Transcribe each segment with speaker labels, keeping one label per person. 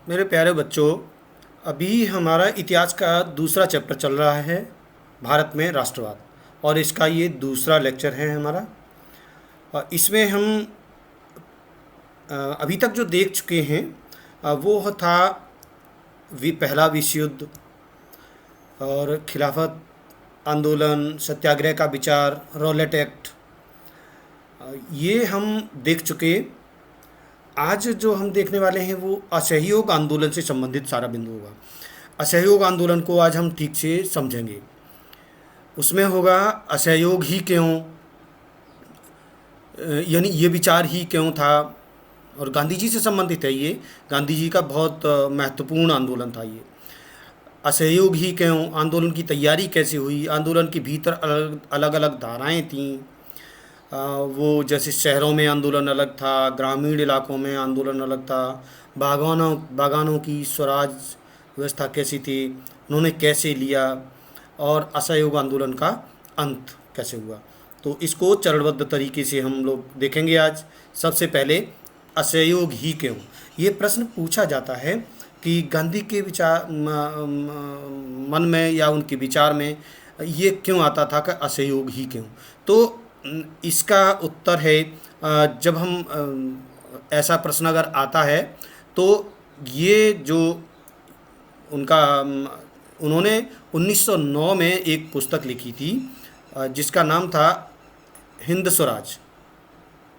Speaker 1: मेरे प्यारे बच्चों, अभी हमारा इतिहास का दूसरा चैप्टर चल रहा है, भारत में राष्ट्रवाद। और इसका ये दूसरा लेक्चर है हमारा। और इसमें हम अभी तक जो देख चुके हैं वो था पहला विश्व युद्ध और खिलाफत आंदोलन, सत्याग्रह का विचार, रॉलेट एक्ट, ये हम देख चुके। आज जो हम देखने वाले हैं वो असहयोग आंदोलन से संबंधित सारा बिंदु होगा। असहयोग आंदोलन को आज हम ठीक से समझेंगे। उसमें होगा असहयोग ही क्यों, यानी ये विचार ही क्यों था, और गांधी जी से संबंधित है ये। गांधी जी का बहुत महत्वपूर्ण आंदोलन था ये। असहयोग ही क्यों, आंदोलन की तैयारी कैसे हुई, आंदोलन के भीतर अलग अलग धाराएं थीं। वो जैसे शहरों में आंदोलन अलग था, ग्रामीण इलाकों में आंदोलन अलग था। बागानों की स्वराज व्यवस्था कैसी थी, उन्होंने कैसे लिया, और असहयोग आंदोलन का अंत कैसे हुआ। तो इसको चरणबद्ध तरीके से हम लोग देखेंगे आज। सबसे पहले असहयोग ही क्यों, ये प्रश्न पूछा जाता है कि गांधी के विचार मन में या उनके विचार में ये क्यों आता था कि असहयोग ही क्यों। तो इसका उत्तर है, जब हम ऐसा प्रश्न अगर आता है तो ये जो उनका उन्होंने 1909 में एक पुस्तक लिखी थी जिसका नाम था हिंद स्वराज।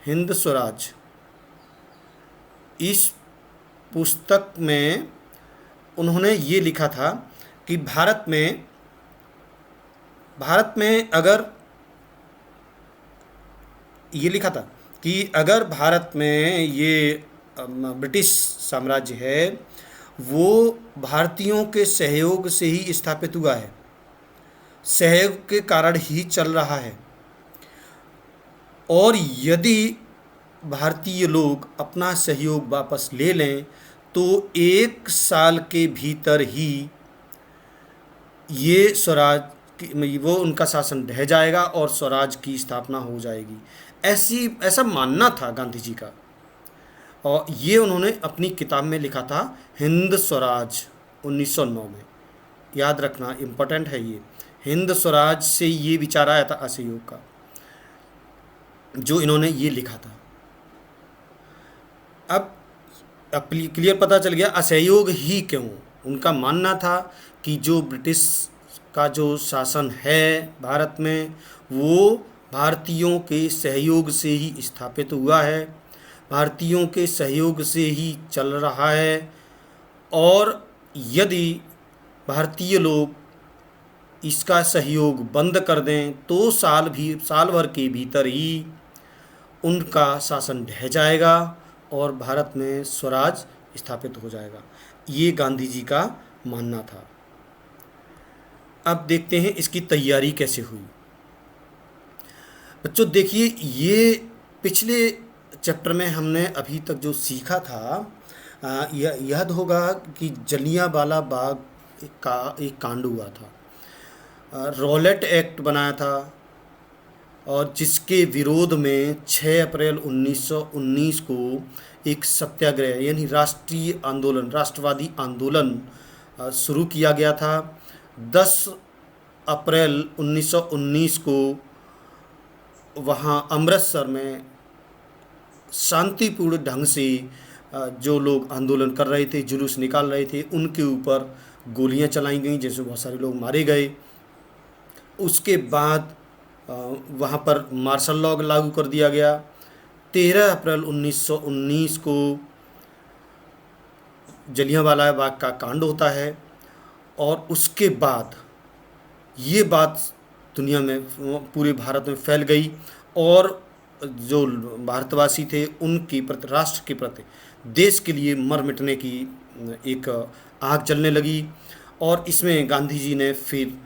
Speaker 1: हिंद स्वराज, इस पुस्तक में उन्होंने ये लिखा था कि भारत में अगर ये लिखा था कि अगर भारत में ये ब्रिटिश साम्राज्य है वो भारतीयों के सहयोग से ही स्थापित हुआ है, सहयोग के कारण ही चल रहा है। और यदि भारतीय लोग अपना सहयोग वापस ले लें तो 1 साल के भीतर ही ये स्वराज वो उनका शासन ढह जाएगा और स्वराज की स्थापना हो जाएगी। ऐसा मानना था गांधी जी का, और ये उन्होंने अपनी किताब में लिखा था, हिंद स्वराज, 1909 में। याद रखना, इम्पोर्टेंट है ये। हिंद स्वराज से ये विचार आया था असहयोग का, जो इन्होंने ये लिखा था। अब क्लियर पता चल गया असहयोग ही क्यों। उनका मानना था कि जो ब्रिटिश का जो शासन है भारत में वो भारतीयों के सहयोग से ही स्थापित हुआ है, भारतीयों के सहयोग से ही चल रहा है। और यदि भारतीय लोग इसका सहयोग बंद कर दें तो साल भर के भीतर ही उनका शासन ढह जाएगा और भारत में स्वराज स्थापित हो जाएगा। ये गांधी जी का मानना था। अब देखते हैं इसकी तैयारी कैसे हुई। बच्चों देखिए, ये पिछले चैप्टर में हमने अभी तक जो सीखा था, याद होगा कि जलियांवाला बाग का एक कांड हुआ था, रॉलेट एक्ट बनाया था, और जिसके विरोध में 6 अप्रैल 1919 को एक सत्याग्रह यानी राष्ट्रवादी आंदोलन शुरू किया गया था। 10 अप्रैल 1919 को वहाँ अमृतसर में शांतिपूर्ण ढंग से जो लोग आंदोलन कर रहे थे, जुलूस निकाल रहे थे, उनके ऊपर गोलियां चलाई गईं, जिससे बहुत सारे लोग मारे गए। उसके बाद वहाँ पर मार्शल लॉ लागू कर दिया गया। 13 अप्रैल 1919 को जलियांवाला बाग का कांड होता है, और उसके बाद ये बात दुनिया में, पूरे भारत में फैल गई, और जो भारतवासी थे उनकी प्रति, राष्ट्र के प्रति, देश के लिए मर मिटने की एक आग जलने लगी। और इसमें गांधी जी ने फिर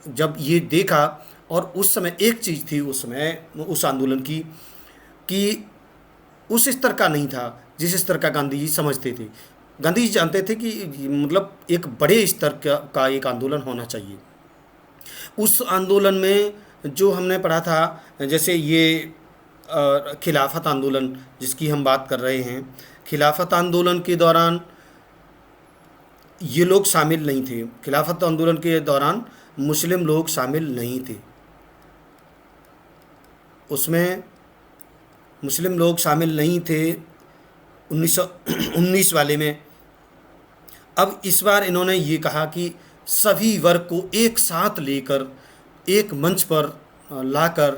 Speaker 1: जब ये देखा, और उस समय एक चीज़ थी उस समय उस आंदोलन की, कि उस स्तर का नहीं था जिस स्तर का गांधी जी समझते थे। गांधी जी जानते थे कि मतलब एक बड़े स्तर का एक आंदोलन होना चाहिए। उस आंदोलन में जो हमने पढ़ा था, जैसे ये खिलाफत आंदोलन जिसकी हम बात कर रहे हैं, खिलाफत आंदोलन के दौरान ये लोग शामिल नहीं थे। खिलाफत आंदोलन के दौरान मुस्लिम लोग शामिल नहीं थे, उसमें मुस्लिम लोग शामिल नहीं थे 1919 वाले में। अब इस बार इन्होंने ये कहा कि सभी वर्ग को एक साथ लेकर एक मंच पर लाकर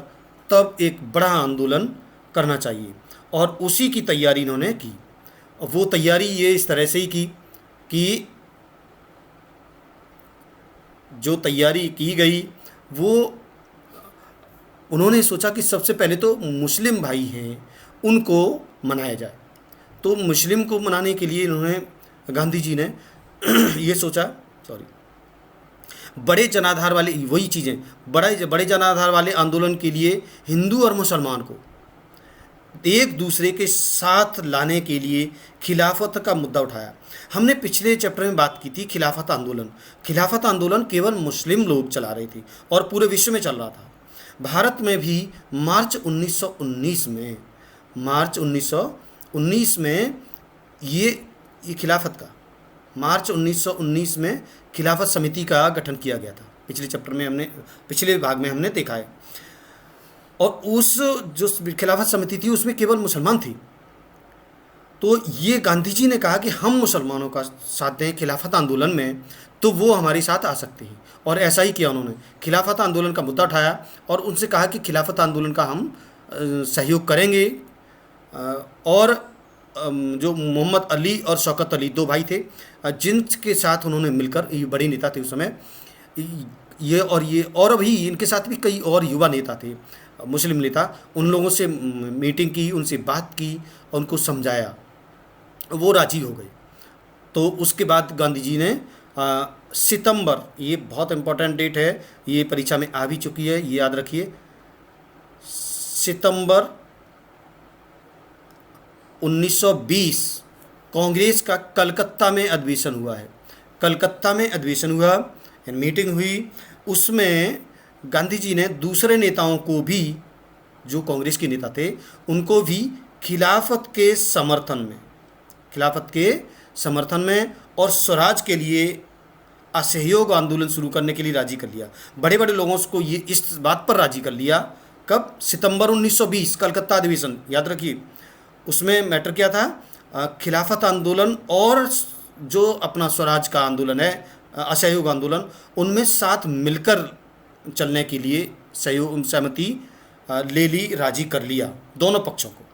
Speaker 1: तब एक बड़ा आंदोलन करना चाहिए, और उसी की तैयारी इन्होंने की। और वो तैयारी ये इस तरह से ही की कि जो तैयारी की गई वो उन्होंने सोचा कि सबसे पहले तो मुस्लिम भाई हैं उनको मनाया जाए। तो मुस्लिम को मनाने के लिए इन्होंने, गांधी जी ने ये सोचा, सॉरी, बड़े जनाधार वाले, वही चीज़ें, बड़े जनाधार वाले आंदोलन के लिए हिंदू और मुसलमान को एक दूसरे के साथ लाने के लिए खिलाफत का मुद्दा उठाया। हमने पिछले चैप्टर में बात की थी खिलाफत आंदोलन। खिलाफत आंदोलन केवल मुस्लिम लोग चला रहे थे और पूरे विश्व में चल रहा था। भारत में भी मार्च 1919 में ये खिलाफत का, मार्च 1919 में खिलाफत समिति का गठन किया गया था। पिछले भाग में हमने देखा है। और उस जो खिलाफत समिति थी उसमें केवल मुसलमान थे। तो ये गांधी जी ने कहा कि हम मुसलमानों का साथ दें खिलाफत आंदोलन में, तो वो हमारे साथ आ सकते हैं। और ऐसा ही किया उन्होंने, खिलाफत आंदोलन का मुद्दा उठाया और उनसे कहा कि खिलाफत आंदोलन का हम सहयोग करेंगे। और जो मोहम्मद अली और शौकत अली दो भाई थे, जिनके साथ उन्होंने मिलकर, ये बड़े नेता थे उस समय, ये और अभी इनके साथ भी कई और युवा नेता थे, मुस्लिम नेता, उन लोगों से मीटिंग की, उनसे बात की, उनको समझाया, वो राजी हो गए। तो उसके बाद गांधी जी ने सितंबर, ये बहुत इम्पोर्टेंट डेट है, ये परीक्षा में आ भी चुकी है, ये याद रखिए, सितंबर 1920 कांग्रेस का कलकत्ता में अधिवेशन हुआ है। कलकत्ता में अधिवेशन हुआ, मीटिंग हुई, उसमें गांधी जी ने दूसरे नेताओं को भी, जो कांग्रेस के नेता थे, उनको भी खिलाफत के समर्थन में और स्वराज के लिए असहयोग आंदोलन शुरू करने के लिए राजी कर लिया। बड़े बड़े लोगों को ये इस बात पर राजी कर लिया। कब? सितंबर 1920 कलकत्ता अधिवेशन, याद रखिए। उसमें मैटर क्या था? खिलाफत आंदोलन और जो अपना स्वराज का आंदोलन है, असहयोग आंदोलन, उनमें साथ मिलकर चलने के लिए सहमति ले ली, राजी कर लिया दोनों पक्षों को।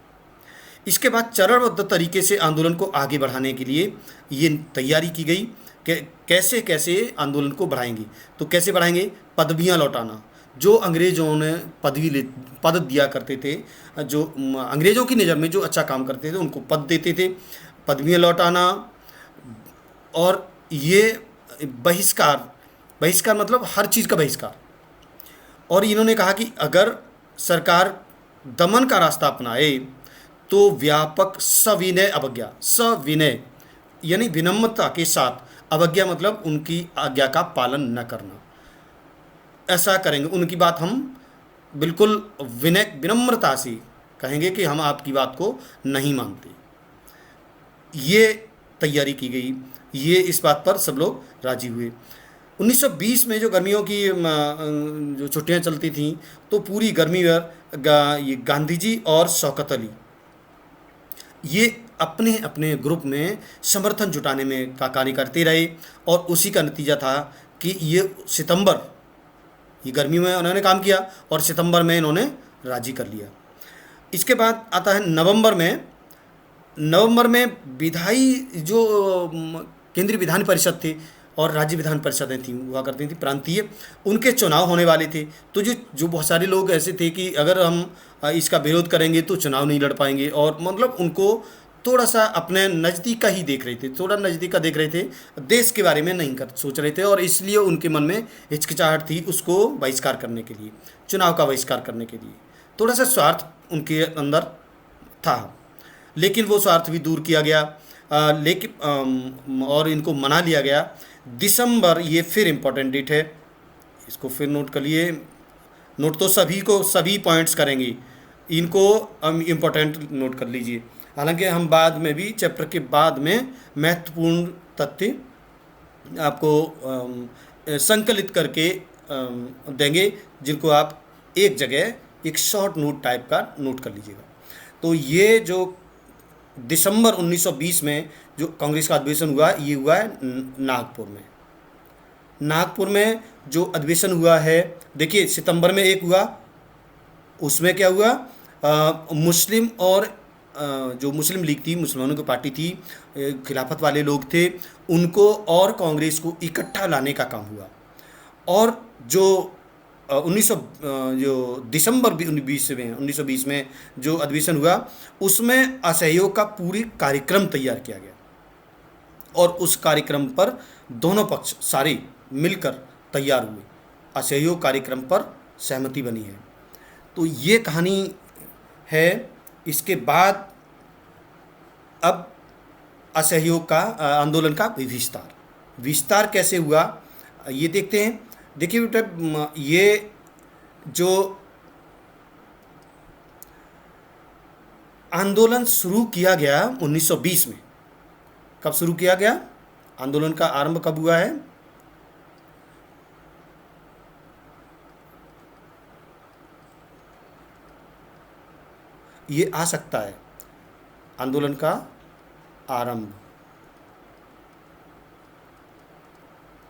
Speaker 1: इसके बाद चरणबद्ध तरीके से आंदोलन को आगे बढ़ाने के लिए ये तैयारी की गई कि कैसे कैसे आंदोलन को बढ़ाएंगे। तो कैसे बढ़ाएंगे? पदवियां लौटाना, जो अंग्रेज़ों ने पद दिया करते थे, जो अंग्रेज़ों की नज़र में जो अच्छा काम करते थे उनको पद देते थे, पदवियां लौटाना। और ये बहिष्कार मतलब हर चीज़ का बहिष्कार। और इन्होंने कहा कि अगर सरकार दमन का रास्ता अपनाए तो व्यापक सविनय यानी विनम्रता के साथ, अवज्ञा मतलब उनकी आज्ञा का पालन न करना, ऐसा करेंगे। उनकी बात हम बिल्कुल विनम्रता से कहेंगे कि हम आपकी बात को नहीं मानते। ये तैयारी की गई, ये इस बात पर सब लोग राजी हुए। 1920 में जो गर्मियों की जो छुट्टियां चलती थीं, तो पूरी गर्मी भर ये गांधी जी और शौकत अली ये अपने अपने ग्रुप में समर्थन जुटाने में का कार्य करते रहे। और उसी का नतीजा था कि ये गर्मी में उन्होंने काम किया और सितंबर में इन्होंने राजी कर लिया। इसके बाद आता है नवंबर में विधायी जो केंद्रीय विधान परिषद थे और राज्य विधान परिषदें थी हुआ करती थी प्रांतीय, उनके चुनाव होने वाले थे। तो जो बहुत सारे लोग ऐसे थे कि अगर हम इसका विरोध करेंगे तो चुनाव नहीं लड़ पाएंगे, और मतलब उनको थोड़ा सा अपने नज़दीक का ही देख रहे थे, थोड़ा नज़दीक का देख रहे थे, देश के बारे में नहीं सोच रहे थे। और इसलिए उनके मन में हिचकिचाहट थी उसको बहिष्कार करने के लिए, चुनाव का बहिष्कार करने के लिए। थोड़ा सा स्वार्थ उनके अंदर था, लेकिन वो स्वार्थ भी दूर किया गया। और इनको मना लिया गया। दिसंबर, ये फिर इम्पोर्टेंट डेट है, इसको फिर नोट कर लिए। नोट तो सभी पॉइंट्स करेंगे, इनको हम इम्पोर्टेंट नोट कर लीजिए। हालांकि हम बाद में भी चैप्टर के बाद में महत्वपूर्ण तथ्य आपको संकलित करके देंगे, जिनको आप एक जगह एक शॉर्ट नोट टाइप का नोट कर लीजिएगा। तो ये जो दिसंबर 1920 में जो कांग्रेस का अधिवेशन हुआ, ये हुआ है नागपुर में। नागपुर में जो अधिवेशन हुआ है, देखिए सितंबर में एक हुआ, उसमें क्या हुआ, मुस्लिम और जो मुस्लिम लीग थी, मुसलमानों की पार्टी थी, खिलाफत वाले लोग थे, उनको और कांग्रेस को इकट्ठा लाने का काम हुआ। और जो 1900 जो दिसंबर 1920 में जो अधिवेशन हुआ, उसमें असहयोग का पूरी कार्यक्रम तैयार किया गया, और उस कार्यक्रम पर दोनों पक्ष सारे मिलकर तैयार हुए, असहयोग कार्यक्रम पर सहमति बनी है। तो ये कहानी है। इसके बाद अब असहयोग का आंदोलन का विस्तार कैसे हुआ, ये देखते हैं। देखिए बेटा, ये जो आंदोलन शुरू किया गया 1920 में, कब शुरू किया गया, आंदोलन का आरंभ कब हुआ है, ये आ सकता है आंदोलन का आरंभ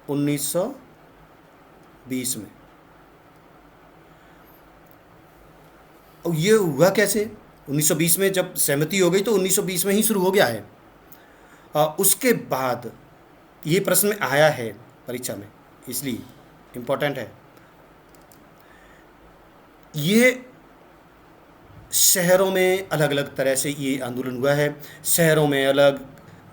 Speaker 1: 1920 में। और ये हुआ कैसे, 1920 में जब सहमति हो गई तो 1920 में ही शुरू हो गया है। उसके बाद ये प्रश्न में आया है परीक्षा में, इसलिए इम्पोर्टेंट है। ये शहरों में अलग अलग तरह से ये आंदोलन हुआ है, शहरों में अलग,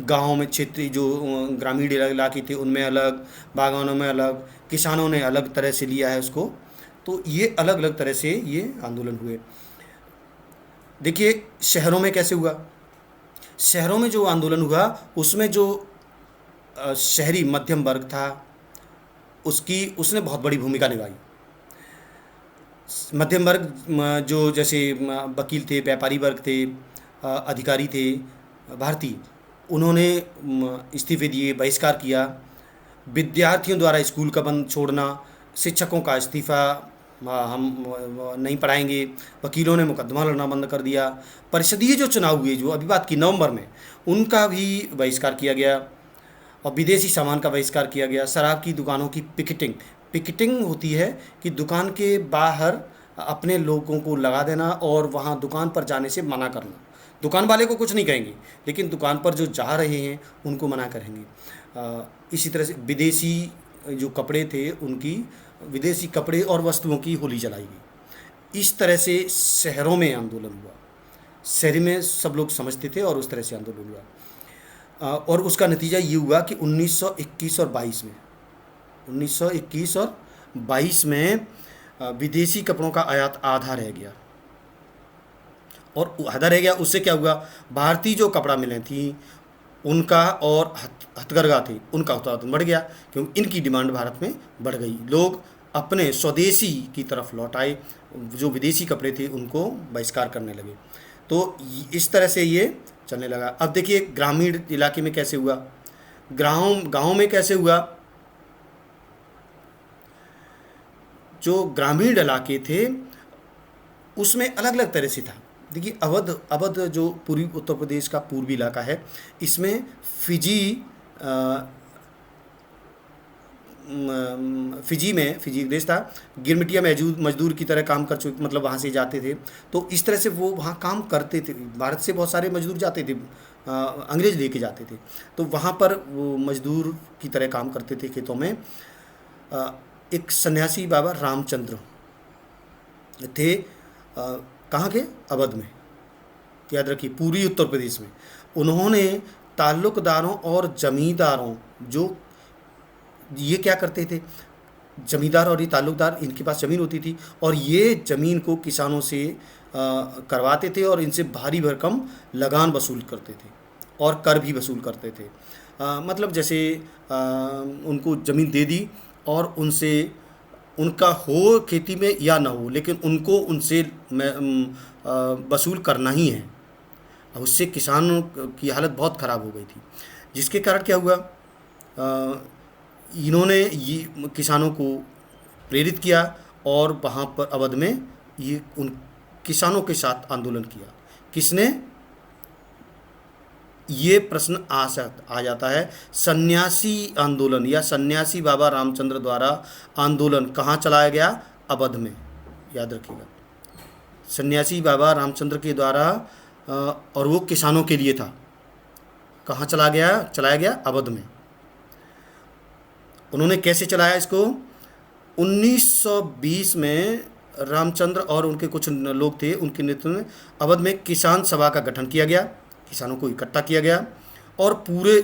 Speaker 1: गाँव में क्षेत्रीय जो ग्रामीण इलाके थे उनमें अलग, बागानों में अलग, किसानों ने अलग तरह से लिया है उसको। तो ये अलग अलग तरह से ये आंदोलन हुए। देखिए शहरों में कैसे हुआ, शहरों में जो आंदोलन हुआ उसमें जो शहरी मध्यम वर्ग था, उसने बहुत बड़ी भूमिका निभाई। मध्यम वर्ग जो जैसे वकील थे, व्यापारी वर्ग थे, अधिकारी थे, भारतीय, उन्होंने इस्तीफे दिए, बहिष्कार किया। विद्यार्थियों द्वारा स्कूल का बंद छोड़ना, शिक्षकों का इस्तीफा, हम नहीं पढ़ाएंगे, वकीलों ने मुकदमा लड़ना बंद कर दिया। परिषदीय जो चुनाव हुए जो अभी बात की नवंबर में, उनका भी बहिष्कार किया गया, और विदेशी सामान का बहिष्कार किया गया। शराब की दुकानों की पिकेटिंग होती है कि दुकान के बाहर अपने लोगों को लगा देना और वहाँ दुकान पर जाने से मना करना। दुकान वाले को कुछ नहीं कहेंगे, लेकिन दुकान पर जो जा रहे हैं उनको मना करेंगे। इसी तरह से विदेशी जो कपड़े थे, उनकी विदेशी कपड़े और वस्तुओं की होली जलाई गई। इस तरह से शहरों में आंदोलन हुआ, शहर में सब लोग समझते थे और उस तरह से आंदोलन हुआ। और उसका नतीजा ये हुआ कि 1921 और 22 में 1921 और 22 में विदेशी कपड़ों का आयात आधा रह गया। और आधा रह गया, उससे क्या हुआ, भारतीय जो कपड़ा मिलें थी उनका और हथकरघा थे उनका उत्पादन बढ़ गया, क्योंकि इनकी डिमांड भारत में बढ़ गई। लोग अपने स्वदेशी की तरफ लौट आए, जो विदेशी कपड़े थे उनको बहिष्कार करने लगे। तो इस तरह से ये चलने लगा। अब देखिए ग्रामीण इलाके में कैसे हुआ, गाँव में कैसे हुआ। जो ग्रामीण इलाके थे उसमें अलग अलग तरह से था। देखिए अवध जो पूर्वी उत्तर प्रदेश का पूर्वी इलाका है, इसमें फिजी देश था, गिरमिटिया मजदूर की तरह काम कर चुके, मतलब वहाँ से जाते थे। तो इस तरह से वो वहाँ काम करते थे, भारत से बहुत सारे मजदूर जाते थे, अंग्रेज लेके जाते थे, तो वहाँ पर वो मजदूर की तरह काम करते थे खेतों में। एक सन्यासी बाबा रामचंद्र थे, कहाँ के, अवध में, याद रखिए पूर्वी उत्तर प्रदेश में। उन्होंने ताल्लुकदारों और जमींदारों, जो ये क्या करते थे, जमींदार और ये ताल्लुकदार, इनके पास ज़मीन होती थी और ये ज़मीन को किसानों से करवाते थे और इनसे भारी भरकम लगान वसूल करते थे और कर भी वसूल करते थे। मतलब जैसे उनको ज़मीन दे दी और उनसे उनका हो खेती में या ना हो, लेकिन उनको उनसे वसूल करना ही है। अब उससे किसानों की हालत बहुत ख़राब हो गई थी, जिसके कारण क्या हुआ, इन्होंने ये किसानों को प्रेरित किया और वहाँ पर अवध में ये उन किसानों के साथ आंदोलन किया। किसने? ये प्रश्न आ जाता है। सन्यासी आंदोलन या सन्यासी बाबा रामचंद्र द्वारा आंदोलन कहाँ चलाया गया? अवध में, याद रखिएगा। सन्यासी बाबा रामचंद्र के द्वारा और वो किसानों के लिए था। कहाँ चलाया गया? अवध में। उन्होंने कैसे चलाया इसको? 1920 में रामचंद्र और उनके कुछ लोग थे, उनके नेतृत्व में अवध में किसान सभा का गठन किया गया, किसानों को इकट्ठा किया गया और पूरे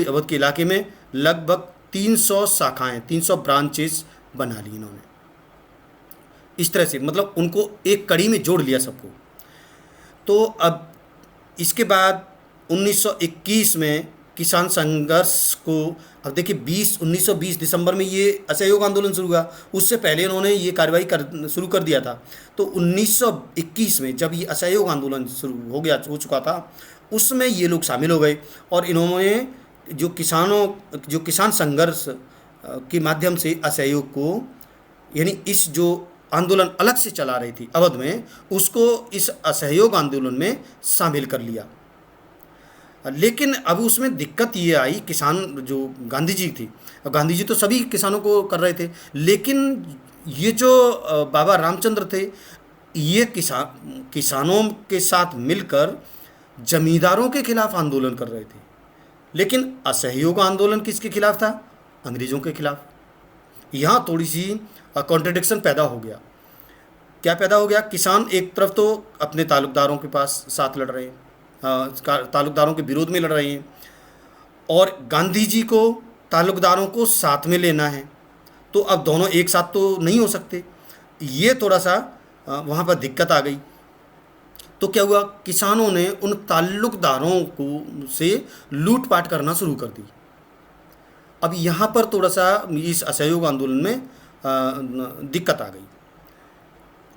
Speaker 1: अवध के इलाके में लगभग 300 शाखाएं, 300 ब्रांचेस बना ली इन्होंने। इस तरह से मतलब उनको एक कड़ी में जोड़ लिया सबको। तो अब इसके बाद 1921 में किसान संघर्ष को, अब देखिए 1920 दिसंबर में ये असहयोग आंदोलन शुरू हुआ। उससे पहले इन्होंने ये कार्रवाई शुरू कर दिया था। तो 1921 में जब ये असहयोग आंदोलन शुरू हो चुका था, उसमें ये लोग शामिल हो गए और इन्होंने जो किसान संघर्ष के माध्यम से असहयोग को, यानी इस जो आंदोलन अलग से चला रही थी अवध में, उसको इस असहयोग आंदोलन में शामिल कर लिया। लेकिन अब उसमें दिक्कत ये आई, किसान जो गांधी जी थी, गांधी जी तो सभी किसानों को कर रहे थे, लेकिन ये जो बाबा रामचंद्र थे, ये किसानों के साथ मिलकर जमींदारों के खिलाफ आंदोलन कर रहे थे। लेकिन असहयोग आंदोलन किसके खिलाफ था? अंग्रेज़ों के खिलाफ। यहाँ थोड़ी सी कॉन्ट्रडिक्शन पैदा हो गया। क्या पैदा हो गया? किसान एक तरफ तो अपने ताल्लुकदारों के पास साथ लड़ रहे हैं, ताल्लुकदारों के विरोध में लड़ रहे हैं, और गांधी जी को ताल्लुकदारों को साथ में लेना है। तो अब दोनों एक साथ तो नहीं हो सकते। ये थोड़ा सा वहाँ पर दिक्कत आ गई। तो क्या हुआ? किसानों ने उन ताल्लुकदारों को से लूटपाट करना शुरू कर दी। अब यहाँ पर थोड़ा सा इस असहयोग आंदोलन में दिक्कत आ गई।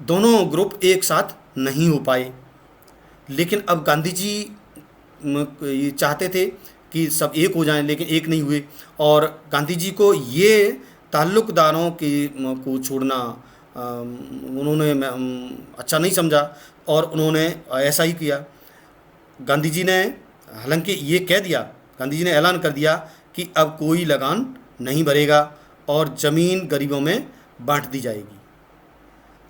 Speaker 1: दोनों ग्रुप एक साथ नहीं हो पाए। लेकिन अब गांधी जी ये चाहते थे कि सब एक हो जाएं, लेकिन एक नहीं हुए। और गांधी जी को ये ताल्लुकदारों को छोड़ना उन्होंने अच्छा नहीं समझा और उन्होंने ऐसा ही किया। गांधी जी ने हालांकि ये कह दिया, गांधी जी ने ऐलान कर दिया कि अब कोई लगान नहीं भरेगा और ज़मीन गरीबों में बांट दी जाएगी।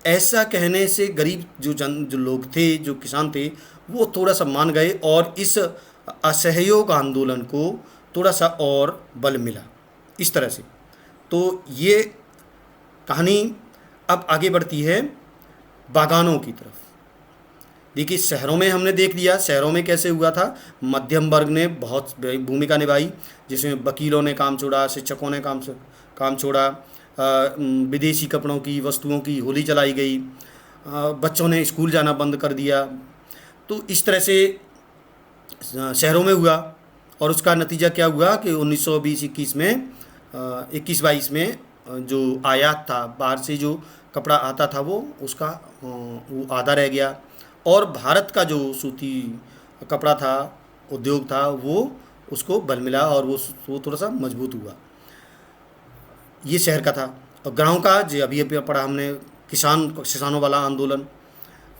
Speaker 1: ऐसा कहने से गरीब जो लोग थे, जो किसान थे, वो थोड़ा सा मान गए और इस असहयोग आंदोलन को थोड़ा सा और बल मिला इस तरह से। तो ये कहानी अब आगे बढ़ती है बागानों की तरफ। देखिए, शहरों में हमने देख लिया, शहरों में कैसे हुआ था। मध्यम वर्ग ने बहुत भूमिका निभाई, जिसमें वकीलों ने काम छोड़ा, शिक्षकों ने काम छोड़ा, विदेशी कपड़ों की, वस्तुओं की होली जलाई गई, बच्चों ने स्कूल जाना बंद कर दिया। तो इस तरह से शहरों में हुआ और उसका नतीजा क्या हुआ कि 1920-21 में 21-22 में जो आयात था, बाहर से जो कपड़ा आता था वो आधा रह गया और भारत का जो सूती कपड़ा था, उद्योग था, वो उसको बल मिला और वो थोड़ा सा मजबूत हुआ। ये शहर का था। और गांव का जो अभी पढ़ा हमने, किसानों वाला आंदोलन,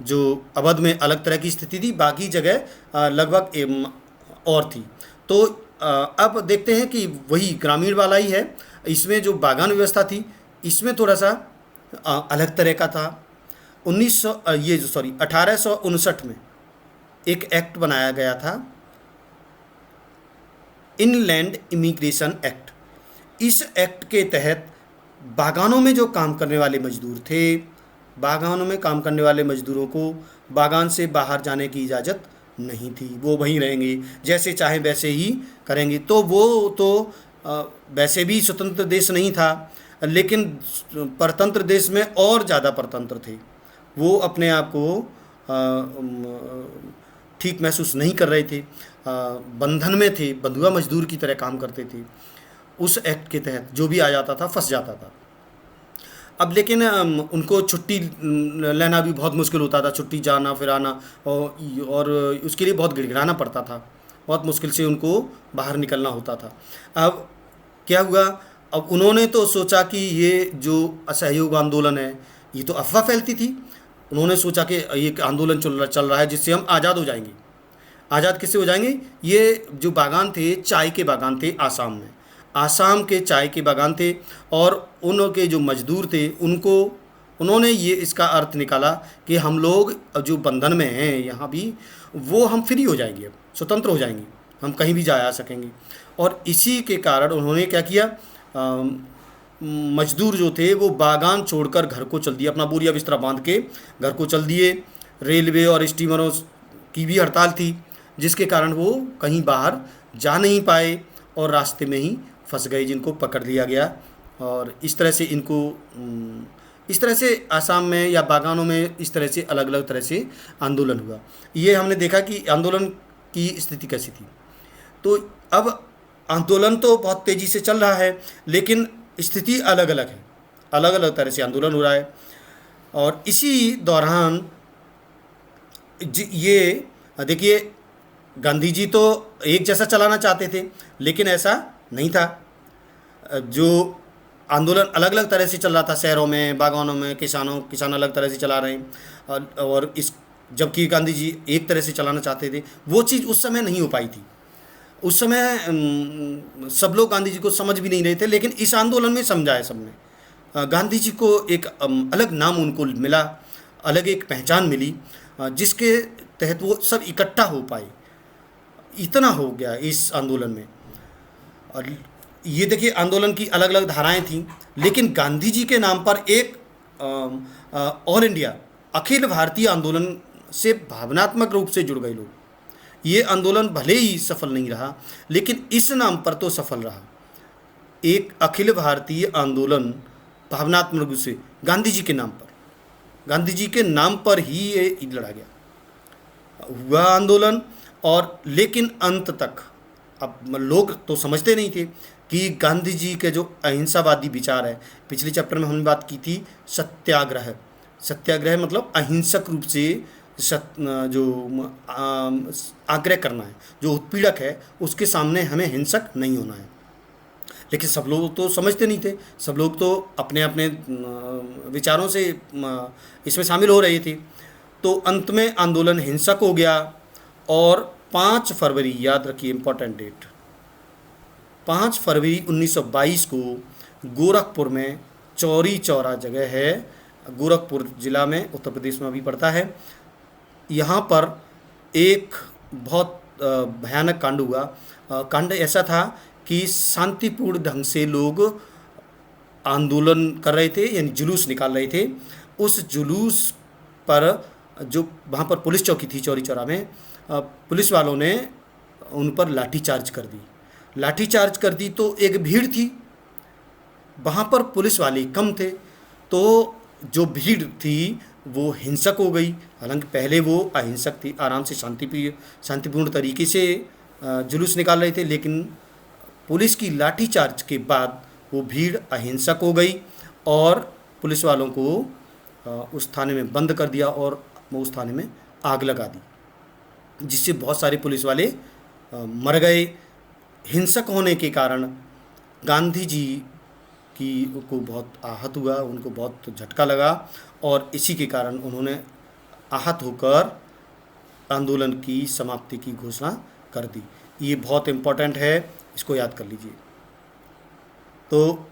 Speaker 1: जो अवध में अलग तरह की स्थिति थी, बाकी जगह लगभग और थी। तो अब देखते हैं कि वही ग्रामीण वाला ही है। इसमें जो बागान व्यवस्था थी, इसमें थोड़ा सा अलग तरह का था। 1859 में एक एक्ट बनाया गया था, इनलैंड इमिग्रेशन एक्ट। इस एक्ट के तहत बागानों में जो काम करने वाले मजदूर थे, बागानों में काम करने वाले मजदूरों को बागान से बाहर जाने की इजाज़त नहीं थी। वो वहीं रहेंगे, जैसे चाहे वैसे ही करेंगे। तो वो तो वैसे भी स्वतंत्र देश नहीं था, लेकिन परतंत्र देश में और ज़्यादा परतंत्र थे। वो अपने आप को ठीक महसूस नहीं कर रहे थे, बंधन में थे, बंधुआ मजदूर की तरह काम करते थे। उस एक्ट के तहत जो भी आ जाता था फंस जाता था। अब लेकिन उनको छुट्टी लेना भी बहुत मुश्किल होता था, छुट्टी जाना फिर आना, और उसके लिए बहुत गिड़गिड़ाना पड़ता था, बहुत मुश्किल से उनको बाहर निकलना होता था। अब क्या हुआ, अब उन्होंने तो सोचा कि ये जो असहयोग आंदोलन है ये तो अफवाह फैलती थी। उन्होंने सोचा कि ये आंदोलन चल रहा है जिससे हम आज़ाद हो जाएंगे। आज़ाद किससे हो जाएंगे? ये जो बागान थे, चाय के बागान थे आसाम में, आसाम के चाय के बागान थे, और उनके जो मजदूर थे उनको उन्होंने ये इसका अर्थ निकाला कि हम लोग जो बंधन में हैं यहाँ भी, वो हम फ्री हो जाएंगे, अब स्वतंत्र हो जाएंगे, हम कहीं भी जा आ सकेंगे। और इसी के कारण उन्होंने क्या किया, मजदूर जो थे वो बागान छोड़कर घर को चल दिए, अपना बोरिया बिस्तरा बांध के घर को चल दिए। रेलवे और स्टीमरों की भी हड़ताल थी, जिसके कारण वो कहीं बाहर जा नहीं पाए और रास्ते में ही फंस गए, जिनको पकड़ लिया गया। और इस तरह से इनको इस तरह से आसाम में या बागानों में इस तरह से अलग अलग तरह से आंदोलन हुआ। ये हमने देखा कि आंदोलन की स्थिति कैसी थी। तो अब आंदोलन तो बहुत तेज़ी से चल रहा है, लेकिन स्थिति अलग अलग है, अलग अलग तरह से आंदोलन हो रहा है। और इसी दौरान ये देखिए, गांधी जी तो एक जैसा चलाना चाहते थे, लेकिन ऐसा नहीं था। जो आंदोलन अलग अलग तरह से चल रहा था, शहरों में, बागानों में, किसान अलग तरह से चला रहे हैं, और इस जबकि गांधी जी एक तरह से चलाना चाहते थे, वो चीज़ उस समय नहीं हो पाई थी। उस समय सब लोग गांधी जी को समझ भी नहीं रहे थे, लेकिन इस आंदोलन में समझाया सबने। गांधी जी को एक अलग नाम उनको मिला, अलग एक पहचान मिली, जिसके तहत वो सब इकट्ठा हो पाए। इतना हो गया इस आंदोलन में। और ये देखिए, आंदोलन की अलग अलग धाराएं थीं, लेकिन गांधी जी के नाम पर एक ऑल इंडिया, अखिल भारतीय आंदोलन से भावनात्मक रूप से जुड़ गए लोग। ये आंदोलन भले ही सफल नहीं रहा, लेकिन इस नाम पर तो सफल रहा। एक अखिल भारतीय आंदोलन भावनात्मक रूप से गांधी जी के नाम पर, गांधी जी के नाम पर ही ये लड़ा गया, हुआ आंदोलन। और लेकिन अंत तक अब लोग तो समझते नहीं थे कि गांधी जी के जो अहिंसावादी विचार है, पिछले चैप्टर में हमने बात की थी सत्याग्रह। सत्याग्रह मतलब अहिंसक रूप से जो आग्रह करना है, जो उत्पीड़क है उसके सामने हमें हिंसक नहीं होना है। लेकिन सब लोग तो समझते नहीं थे, सब लोग तो अपने अपने विचारों से इसमें शामिल हो रहे थे। तो अंत में आंदोलन हिंसक हो गया, और 5 फरवरी, याद रखिए इम्पोर्टेंट डेट, 5 फरवरी 1922 को गोरखपुर में, चौरी चौरा जगह है, गोरखपुर ज़िला में, उत्तर प्रदेश में अभी पड़ता है, यहाँ पर एक बहुत भयानक कांड हुआ। कांड ऐसा था कि शांतिपूर्ण ढंग से लोग आंदोलन कर रहे थे, यानी जुलूस निकाल रहे थे। उस जुलूस पर जो वहाँ पर पुलिस चौकी थी चौरी चौरा में, पुलिस वालों ने उन पर लाठीचार्ज कर दी। लाठीचार्ज कर दी तो एक भीड़ थी, वहाँ पर पुलिस वाले कम थे, तो जो भीड़ थी वो हिंसक हो गई। हालांकि पहले वो अहिंसक थी, आराम से शांतिपूर्ण तरीके से जुलूस निकाल रहे थे, लेकिन पुलिस की लाठीचार्ज के बाद वो भीड़ अहिंसक हो गई, और पुलिस वालों को उस थाने में बंद कर दिया, और उस थाने में आग लगा दी, जिससे बहुत सारे पुलिस वाले मर गए। हिंसक होने के कारण गांधी जी को बहुत आहत हुआ, उनको बहुत झटका लगा, और इसी के कारण उन्होंने आहत होकर आंदोलन की समाप्ति की घोषणा कर दी। ये बहुत इम्पोर्टेंट है, इसको याद कर लीजिए। तो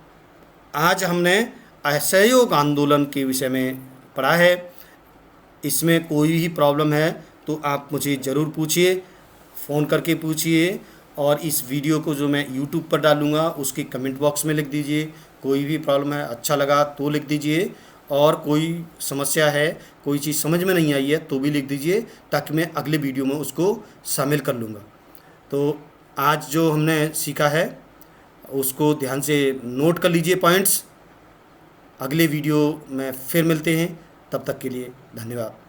Speaker 1: आज हमने असहयोग आंदोलन के विषय में पढ़ा है। इसमें कोई भी प्रॉब्लम है तो आप मुझे ज़रूर पूछिए, फ़ोन करके पूछिए, और इस वीडियो को जो मैं यूट्यूब पर डालूँगा उसके कमेंट बॉक्स में लिख दीजिए। कोई भी प्रॉब्लम है, अच्छा लगा तो लिख दीजिए, और कोई समस्या है, कोई चीज़ समझ में नहीं आई है तो भी लिख दीजिए, ताकि मैं अगले वीडियो में उसको शामिल कर लूँगा। तो आज जो हमने सीखा है उसको ध्यान से नोट कर लीजिए पॉइंट्स। अगले वीडियो में फिर मिलते हैं, तब तक के लिए धन्यवाद।